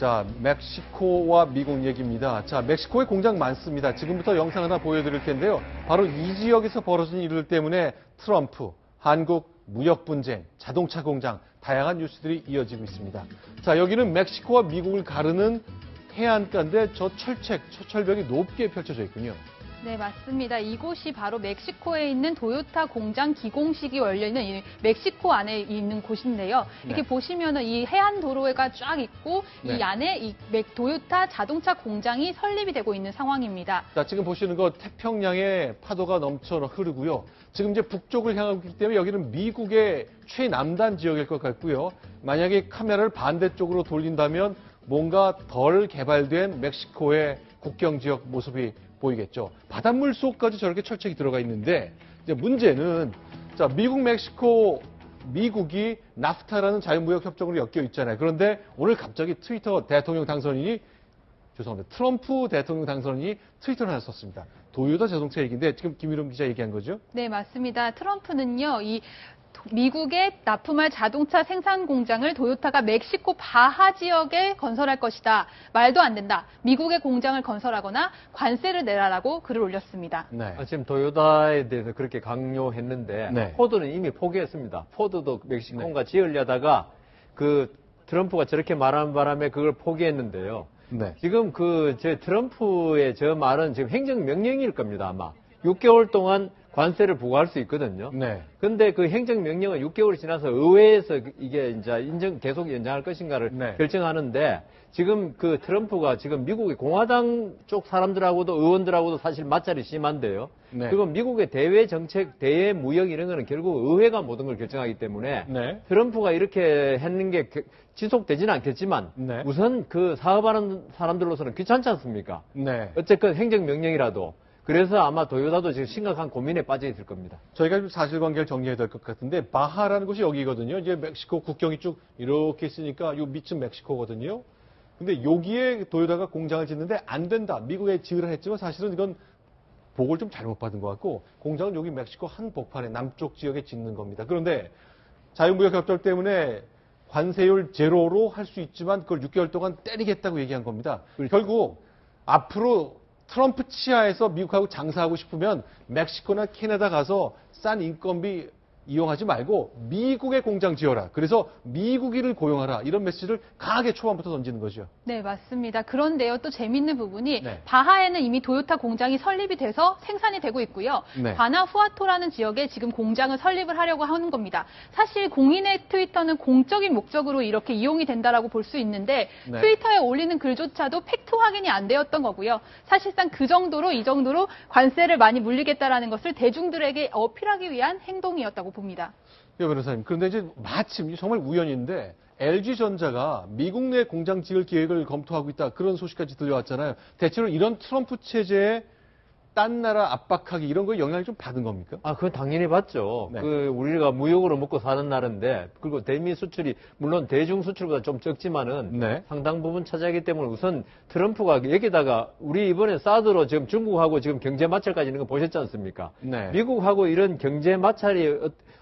자, 멕시코와 미국 얘기입니다. 자, 멕시코에 공장 많습니다. 지금부터 영상 하나 보여드릴 텐데요. 바로 이 지역에서 벌어진 일들 때문에 트럼프, 한국, 무역 분쟁, 자동차 공장, 다양한 뉴스들이 이어지고 있습니다. 자, 여기는 멕시코와 미국을 가르는 해안가인데 저 철벽이 높게 펼쳐져 있군요. 네, 맞습니다. 이곳이 바로 멕시코에 있는 도요타 공장 기공식이 열려있는 이 멕시코 안에 있는 곳인데요. 이렇게 네. 보시면은 이 해안 도로가 쫙 있고 네. 이 안에 이 도요타 자동차 공장이 설립이 되고 있는 상황입니다. 자, 지금 보시는 거 태평양에 파도가 넘쳐 흐르고요. 지금 이제 북쪽을 향하고 있기 때문에 여기는 미국의 최남단 지역일 것 같고요. 만약에 카메라를 반대쪽으로 돌린다면 뭔가 덜 개발된 멕시코의 국경 지역 모습이 보이겠죠. 바닷물 속까지 저렇게 철책이 들어가 있는데 이제 문제는 자, 미국이 나프타라는 자유무역 협정으로 엮여 있잖아요. 그런데 오늘 갑자기 트럼프 대통령 당선인이 트위터를 하나 썼습니다. 도요타 자동차 얘기인데 지금 김유름 기자 얘기한 거죠? 네, 맞습니다. 트럼프는요, 이 미국의 납품할 자동차 생산 공장을 도요타가 멕시코 바하 지역에 건설할 것이다. 말도 안 된다. 미국의 공장을 건설하거나 관세를 내라라고 글을 올렸습니다. 네. 지금 도요타에 대해서 그렇게 강요했는데 네. 포드는 이미 포기했습니다. 포드도 멕시코가 지으려다가 그 트럼프가 저렇게 말하는 바람에 그걸 포기했는데요. 네. 지금 제 트럼프의 저 말은 지금 행정명령일 겁니다, 아마. 6개월 동안 관세를 부과할 수 있거든요. 네. 근데 그 행정명령은 6개월이 지나서 의회에서 이게 이제 계속 연장할 것인가를 네. 결정하는데 지금 그 트럼프가 지금 미국의 공화당 쪽 사람들하고도 의원들하고도 사실 맞자리 심한데요. 네. 그리고 미국의 대외 정책, 대외 무역 이런 거는 결국 의회가 모든 걸 결정하기 때문에 네. 트럼프가 이렇게 했는 게 지속되지는 않겠지만 네. 우선 그 사업하는 사람들로서는 귀찮지 않습니까? 네. 어쨌든 행정명령이라도. 그래서 아마 도요타도 지금 심각한 고민에 빠져 있을 겁니다. 저희가 좀 사실관계를 정리해야 될 것 같은데 바하라는 곳이 여기거든요. 이제 멕시코 국경이 쭉 이렇게 있으니까 요 밑은 멕시코거든요. 근데 여기에 도요타가 공장을 짓는데 안 된다. 미국에 지으라 했지만 사실은 이건 보고를 좀 잘못 받은 것 같고 공장은 여기 멕시코 한복판에 남쪽 지역에 짓는 겁니다. 그런데 자유무역 협정 때문에 관세율 제로로 할 수 있지만 그걸 6개월 동안 때리겠다고 얘기한 겁니다. 그렇죠. 결국 앞으로 트럼프 치하에서 미국하고 장사하고 싶으면 멕시코나 캐나다 가서 싼 인건비 이용하지 말고 미국의 공장 지어라. 그래서 미국인을 고용하라. 이런 메시지를 강하게 초반부터 던지는 거죠. 네, 맞습니다. 그런데요, 또 재밌는 부분이 네. 바하에는 이미 도요타 공장이 설립이 돼서 생산이 되고 있고요. 네. 과나후아토라는 지역에 지금 공장을 설립을 하려고 하는 겁니다. 사실 공인의 트위터는 공적인 목적으로 이렇게 이용이 된다라고 볼 수 있는데 네. 트위터에 올리는 글조차도 팩트 확인이 안 되었던 거고요. 사실상 이 정도로 관세를 많이 물리겠다라는 것을 대중들에게 어필하기 위한 행동이었다고 봅니다. 예, 변호사님. 그런데 이제 마침 정말 우연인데 LG전자가 미국 내 공장 지을 계획을 검토하고 있다. 그런 소식까지 들려왔잖아요. 대체로 이런 트럼프 체제에 딴 나라 압박하기 이런 거에 영향을 좀 받은 겁니까? 그건 당연히 받죠. 네. 우리가 무역으로 먹고 사는 나라인데, 그리고 대미 수출이, 물론 대중 수출보다 좀 적지만은, 네. 상당 부분 차지하기 때문에 우선 트럼프가 여기다가, 우리 이번에 사드로 지금 중국하고 지금 경제 마찰까지 있는 거 보셨지 않습니까? 네. 미국하고 이런 경제 마찰이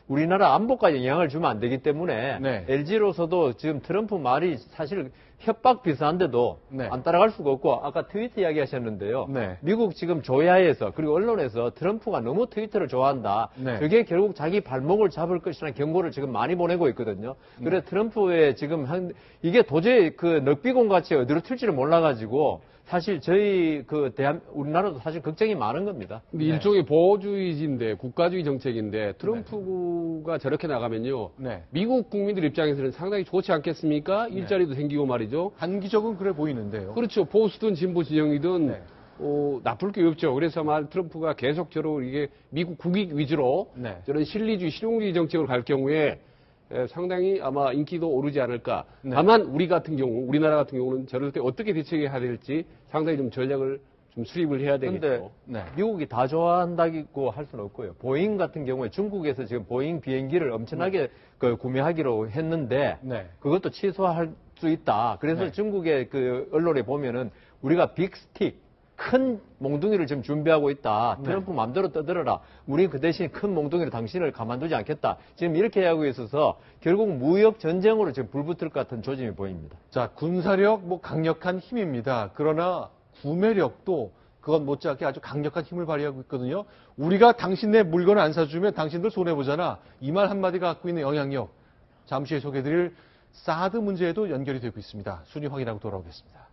우리나라 안보까지 영향을 주면 안 되기 때문에, 네. LG로서도 지금 트럼프 말이 사실 협박 비슷한데도 네. 안 따라갈 수가 없고, 아까 트위터 이야기 하셨는데요. 네. 미국 지금 조야에서 그리고 언론에서 트럼프가 너무 트위터를 좋아한다. 네. 그게 결국 자기 발목을 잡을 것이라는 경고를 지금 많이 보내고 있거든요. 그래서 트럼프의 지금 이게 도저히 그 럭비공 같이 어디로 튈지를 몰라가지고 사실 저희 우리나라도 사실 걱정이 많은 겁니다. 근데 일종의 보호주의인데 국가주의 정책인데 트럼프가 저렇게 나가면요. 네. 미국 국민들 입장에서는 상당히 좋지 않겠습니까? 일자리도 생기고 말이죠. 단기적은 그래 보이는데요. 그렇죠. 보수든 진보 진영이든 네. 나쁠 게 없죠. 그래서 트럼프가 계속적으로 이게 미국 국익 위주로 네. 저런 실리주의, 실용주의 정책으로 갈 경우에 상당히 아마 인기도 오르지 않을까. 네. 다만 우리나라 같은 경우는 저럴 때 어떻게 대처해야 될지 상당히 좀 전략을 좀 수립을 해야 그런데 되겠죠. 네. 미국이 다 좋아한다고 할 수는 없고요. 보잉 같은 경우에 중국에서 지금 보잉 비행기를 엄청나게 구매하기로 했는데 네. 그것도 취소할 수 있다. 그래서 네. 중국의 그 언론에 보면은 우리가 빅스틱 큰 몽둥이를 지금 준비하고 있다. 네. 트럼프 마음대로 떠들어라. 우리 그 대신 큰 몽둥이로 당신을 가만두지 않겠다. 지금 이렇게 하고 있어서 결국 무역 전쟁으로 지금 불붙을 것 같은 조짐이 보입니다. 자, 군사력 뭐 강력한 힘입니다. 그러나 구매력도 그건 못지않게 아주 강력한 힘을 발휘하고 있거든요. 우리가 당신네 물건을 안 사주면 당신들 손해보잖아. 이 말 한마디가 갖고 있는 영향력. 잠시 후에 소개해드릴 사드 문제에도 연결이 되고 있습니다. 순위 확인하고 돌아오겠습니다.